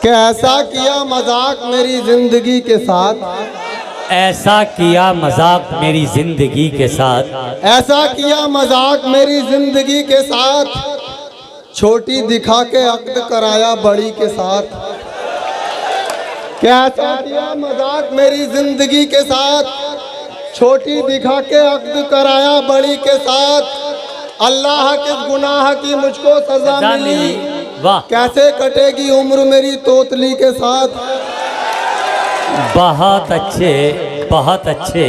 कि ऐसा किया मजाक मेरी जिंदगी के साथ, ऐसा किया मजाक मेरी जिंदगी के साथ, ऐसा किया मजाक मेरी जिंदगी के साथ, छोटी दिखा के अक्द कराया बड़ी के साथ। कैसा किया मजाक मेरी जिंदगी के साथ, छोटी दिखा के अक्द कराया बड़ी के साथ। अल्लाह किस गुनाह की मुझको सजा मिली, वाह कैसे कटेगी उम्र मेरी तोतली के साथ। बहुत अच्छे, बहुत अच्छे,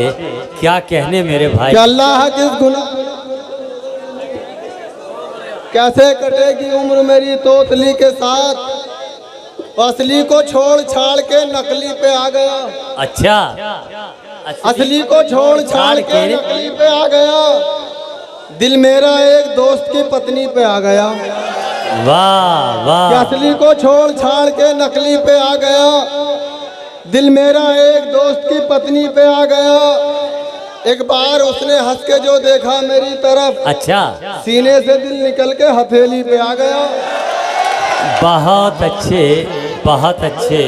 क्या कहने मेरे भाई। कि अल्लाह किस गुनाह, कैसे कटेगी उम्र मेरी तोतली के साथ। असली को छोड़ छाड़ के नकली पे आ गया, अच्छा, असली को छोड़ छाड़ के नकली पे आ गया। दिल मेरा एक दोस्त की पत्नी पे आ गया। वाह वाह, असली को छोड़ छाड़ के नकली पे आ गया। दिल मेरा एक दोस्त की पत्नी पे आ गया। एक बार उसने हंस के जो देखा मेरी तरफ, अच्छा, सीने से दिल निकल के हथेली पे आ गया। बहुत अच्छे, बहुत अच्छे।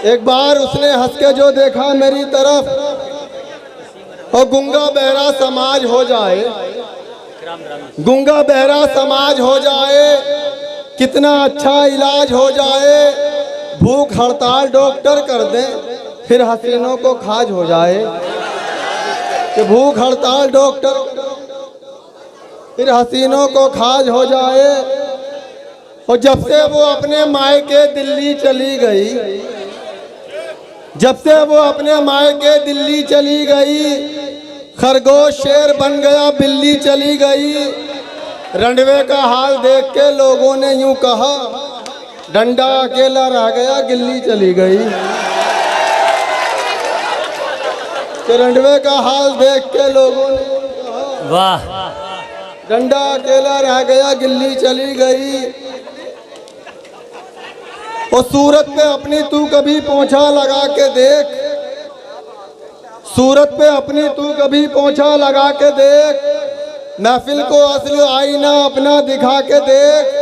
एक बार उसने हंस के जो देखा मेरी तरफ, और गूंगा बहरा समाज हो जाए, गूंगा बहरा समाज हो जाए, कितना अच्छा इलाज हो जाए। भूख हड़ताल डॉक्टर कर दे, फिर हसीनों को खाज हो जाए। कि भूख हड़ताल डॉक्टर, फिर हसीनों को खाज हो जाए। और जब से वो अपने मायके दिल्ली चली गई, जब से वो अपने मायके दिल्ली चली गई, खरगोश शेर बन गया बिल्ली चली गई। रंडवे का हाल देख के लोगों ने यूं कहा, डंडा अकेला रह गया गिल्ली चली गई। कि रंडवे का हाल देख के लोगों ने यूं कहा, वाह, डंडा अकेला रह गया गिल्ली चली गई। और सूरत पे अपनी तू कभी पोंछा लगा के देख, सूरत पे अपनी तू कभी पोंछा लगा के देख। महफिल को असली आईना अपना दिखा के देख,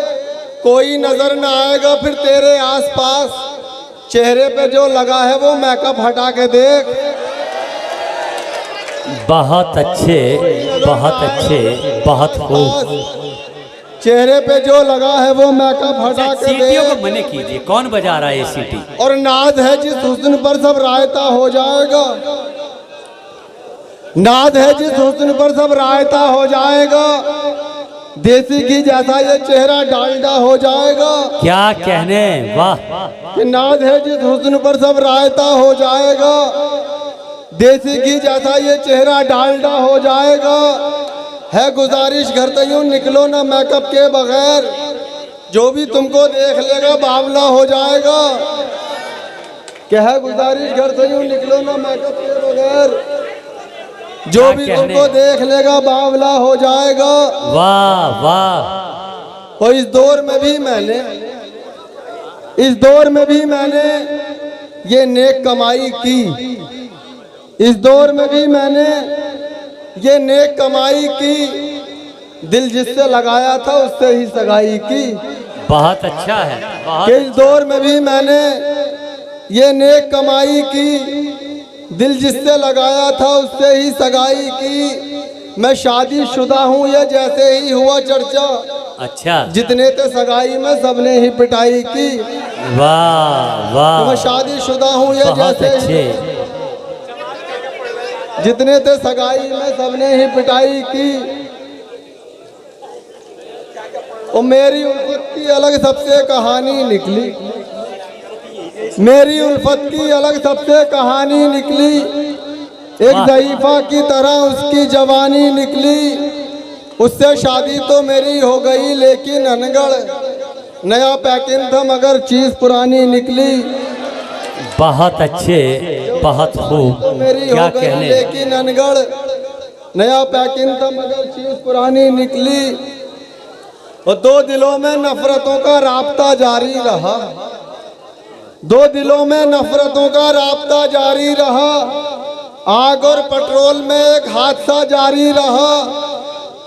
कोई नजर ना आएगा फिर तेरे आसपास। चेहरे पे जो लगा है वो मेकअप हटा के देख। बहुत अच्छे, बहुत अच्छे, बहुत खूब। चेहरे पे जो लगा है वो मेकअप हटा के सीटियों को देख। मने कीजिए, कौन बजा रहा है ये सीटी। और नाज है जिस हुस्न पर सब रायता हो जाएगा, नाज है जिस हुस्न पर सब रायता हो जाएगा। देसी घी जैसा ये चेहरा डालडा हो जाएगा। क्या कहने, वाह। कि नाज है जिस हुस्न पर सब रायता हो जाएगा। देसी घी जैसा ये चेहरा डालडा हो जाएगा। है गुजारिश घर से यूं निकलो ना मेकअप के बगैर, जो भी तुमको देख लेगा बावला हो जाएगा। क्या है गुजारिश घर से यूं निकलो ना मेकअप के बगैर, जो भी तुमको देख लेगा बावला हो जाएगा। वाह वाह। और इस दौर में भी मैंने, इस दौर में भी मैंने ये नेक कमाई की, इस दौर में भी मैंने ये नेक कमाई की। दिल जिससे लगाया था उससे ही सगाई की। बहुत अच्छा है, बहुत। इस दौर में भी मैंने ये नेक कमाई की, दिल जिससे लगाया था उससे ही सगाई की। मैं शादीशुदा हूँ ये जैसे ही हुआ चर्चा, अच्छा, जितने थे सगाई में सबने ही पिटाई की। वाह वाह। मैं शादीशुदा हूँ ये बहुत जैसे अच्छे, ही, जितने थे सगाई में सबने ही पिटाई की। और मेरी उल्फत की अलग सबसे कहानी निकली, मेरी उल्फत की अलग सबसे कहानी निकली। एक ज़ईफ़ा की तरह उसकी जवानी निकली। उससे शादी तो मेरी हो गई लेकिन अनगढ़, नया पैकिंग था मगर चीज़ पुरानी निकली। बहुत अच्छे, बहुत खूब। मेरी क्या हो गई कहने, लेकिन अनगढ़, नया पैकिंग था मगर चीज़ पुरानी निकली। और दो दिलों में नफरतों का राब्ता जारी रहा, दो दिलों में नफरतों का राब्ता जारी रहा। आग और पेट्रोल में एक हादसा जारी रहा।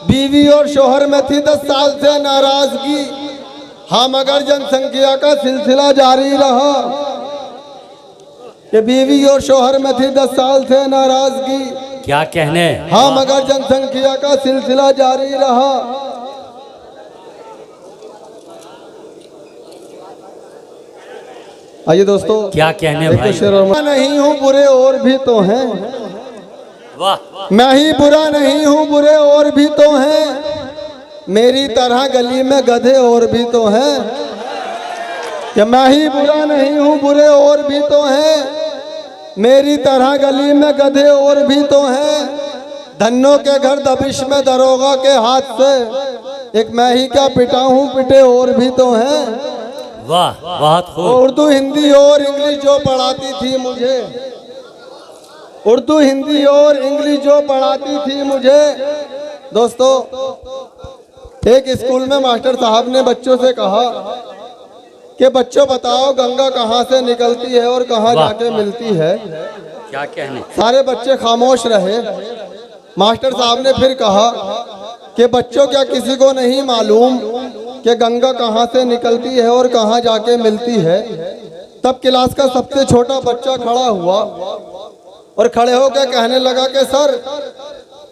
बीवी और शोहर में थी 10 साल से नाराजगी, हाँ मगर जनसंख्या का सिलसिला जारी रहा कि बीवी और शोहर में थी 10 साल से नाराजगी। क्या कहने। हाँ मगर जनसंख्या का सिलसिला जारी रहा। आइए दोस्तों, क्या कहने भाई। मैं नहीं हूँ बुरे और भी तो हैं, वाह। मैं ही बुरा नहीं हूँ बुरे और भी तो हैं, मेरी तरह गली में गधे और भी तो हैं। कि मैं ही बुरा नहीं हूँ बुरे और भी तो हैं, मेरी तरह गली में गधे और भी तो हैं। धन्नों के घर दबिश में दरोगा के हाथ से, एक मैं ही क्या पिटा हूँ पिटे और भी तो हैं। वाह बहुत खूब। उर्दू हिंदी और इंग्लिश जो पढ़ाती थी मुझे, उर्दू हिंदी और इंग्लिश जो पढ़ाती थी मुझे। दोस्तों, एक स्कूल में मास्टर साहब ने बच्चों से कहा कि बच्चों बताओ गंगा कहाँ से निकलती है और कहाँ जाके मिलती है। क्या कहने। सारे बच्चे खामोश रहे। मास्टर साहब ने फिर कहा कि बच्चों क्या किसी को नहीं मालूम कि गंगा कहाँ से निकलती है और कहाँ जाके मिलती है। तब क्लास का सबसे छोटा बच्चा खड़ा हुआ और खड़े होकर कहने लगा कि सर,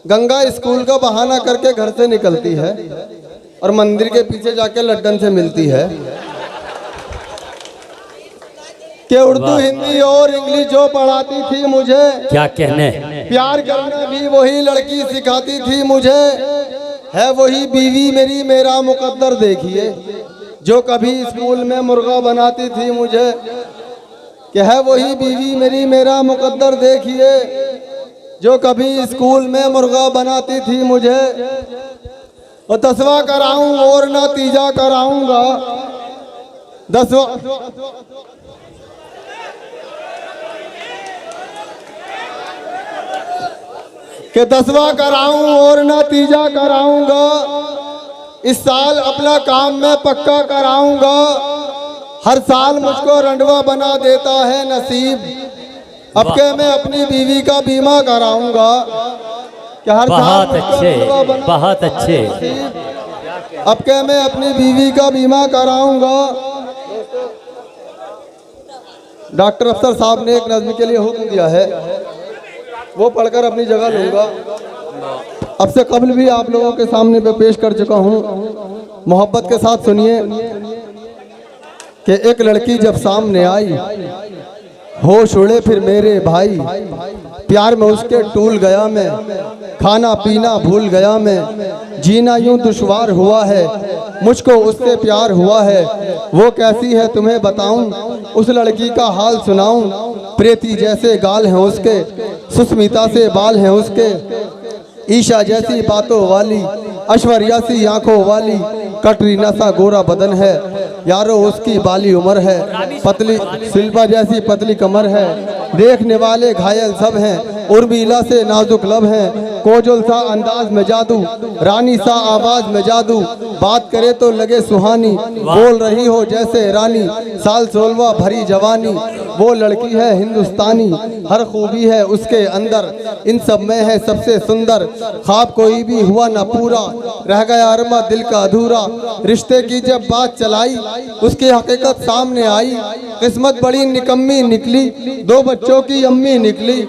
गंगा स्कूल का बहाना करके घर से निकलती है और मंदिर के पीछे जाके लड्डन से मिलती है। कि उर्दू हिंदी और इंग्लिश जो पढ़ाती थी मुझे, क्या कहने। प्यार करना भी वही लड़की सिखाती थी मुझे। है वही बीवी मेरी मेरा मुकद्दर देखिए, जो कभी स्कूल में मुर्गा बनाती थी मुझे। कि है वही बीवी मेरी मेरा मुकद्दर देखिए, जो कभी स्कूल में मुर्गा बनाती थी मुझे। और 10वां कराऊं और नतीजा कराऊंगा, 10वां कि 10वां कराऊं और नतीजा कराऊंगा। इस साल अपना काम मैं पक्का कराऊंगा। हर साल मुझको रंडवा बना देता है नसीब, अब के मैं अपनी बीवी का बीमा कराऊंगा। कि हर साल बहुत अच्छे, बहुत अच्छे। अब के मैं अपनी बीवी का बीमा कराऊंगा। डॉक्टर अफसर साहब ने एक नज़्म के लिए हुक्म दिया है, वो पढ़कर अपनी जगह लूंगा। अब से कबल भी आप लोगों के सामने पे पेश कर चुका हूँ। मोहब्बत के साथ सुनिए कि एक लड़की जब सामने आई, होश उड़े फिर मेरे भाई, प्यार में उसके टूल गया मैं, खाना पीना भूल गया मैं, जीना यूं दुश्वार हुआ है, मुझको उससे प्यार हुआ है। वो कैसी है तुम्हें बताऊं, उस लड़की का हाल सुनाऊं। प्रीति जैसे गाल हैं उसके, सुस्मिता से बाल हैं उसके, ईशा जैसी बातों वाली, ऐश्वर्या सी आंखों वाली, कटरीना सा गोरा बदन है, यारो उसकी बाली उम्र है, पतली शिल्पा जैसी पतली कमर है, देखने वाले घायल सब हैं, उर्मिला से नाजुक लब है, कोजल सा अंदाज में जादू, रानी सा आवाज में जादू, बात करे तो लगे सुहानी, बोल रही हो जैसे रानी, साल 16वां भरी जवानी, वो लड़की है हिंदुस्तानी, हर खूबी है उसके अंदर, इन सब में है सबसे सुंदर, ख्वाब कोई भी हुआ न पूरा, रह गया अरमा दिल का अधूरा, रिश्ते की जब बात चलाई उसकी हकीकत सामने आई, किस्मत बड़ी निकम्मी निकली, 2 बच्चों की अम्मी निकली।